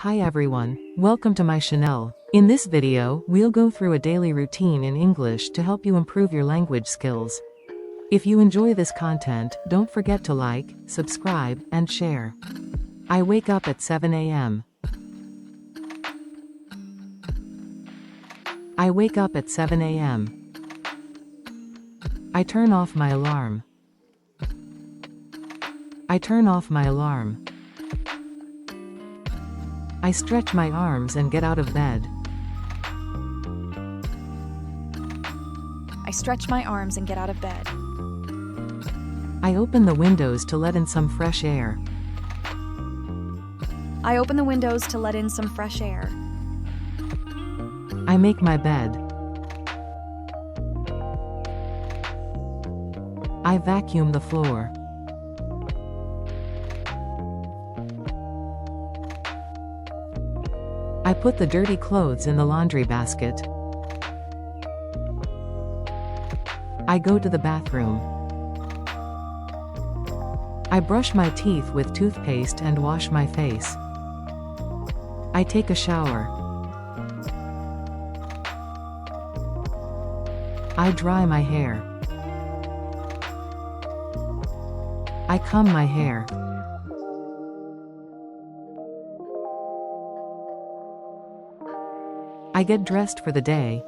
Hi everyone, welcome to my channel. In this video, we'll go through a daily routine in English to help you improve your language skills. If you enjoy this content, don't forget to like, subscribe, and share. I wake up at 7 a.m. I wake up at 7 a.m. I turn off my alarm. I turn off my alarm. I stretch my arms and get out of bed. I stretch my arms and get out of bed. I open the windows to let in some fresh air. I open the windows to let in some fresh air. I make my bed. I vacuum the floor. I put the dirty clothes in the laundry basket. I go to the bathroom. I brush my teeth with toothpaste and wash my face. I take a shower. I dry my hair. I comb my hair. I get dressed for the day.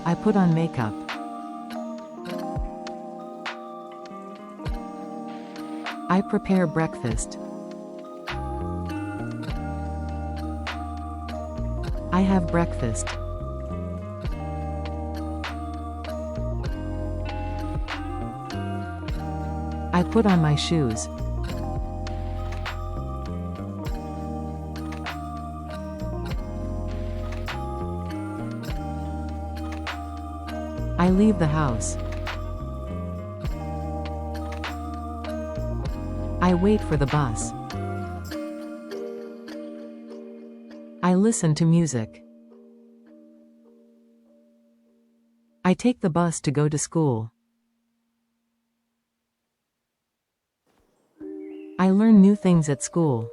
I put on makeup. I prepare breakfast. I have breakfast. I put on my shoes. I leave the house. I wait for the bus. I listen to music. I take the bus to go to school. I learn new things at school.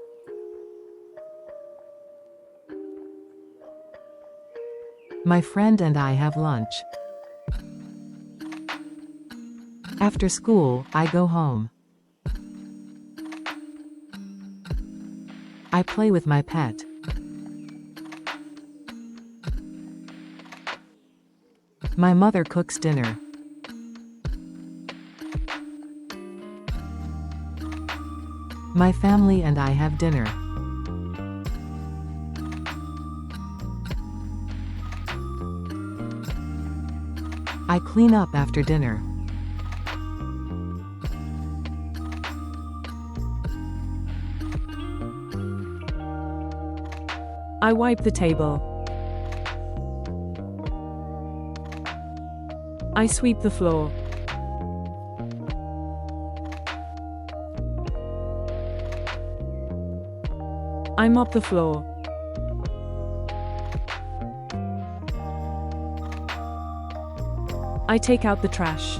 My friend and I have lunch. After school, I go home. I play with my pet. My mother cooks dinner. My family and I have dinner. I clean up after dinner. I wipe the table. I sweep the floor. I mop the floor. I take out the trash.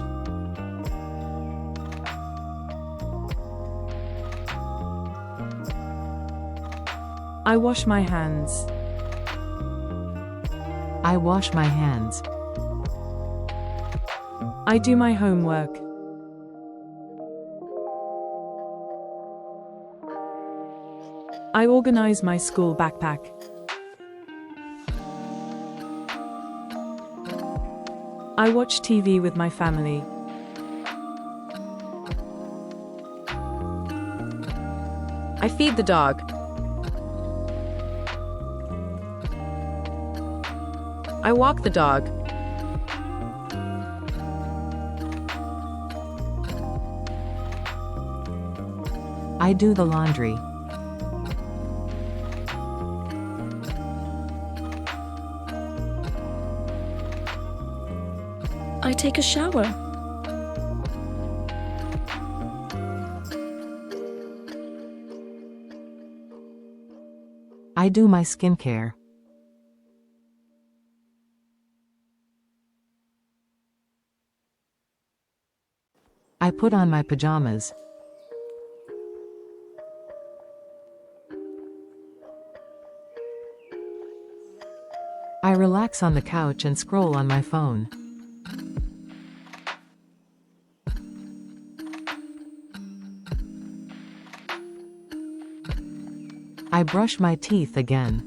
I wash my hands. I wash my hands. I do my homework. I organize my school backpack. I watch TV with my family. I feed the dog. I walk the dog. I do the laundry. I take a shower. I do my skincare. I put on my pajamas. I relax on the couch and scroll on my phone. I brush my teeth again.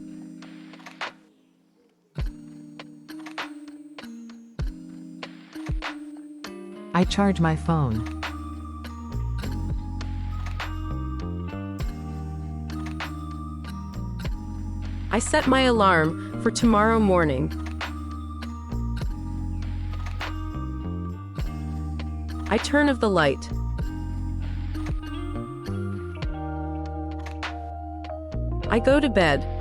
I charge my phone. I set my alarm for tomorrow morning. I turn off the light. I go to bed.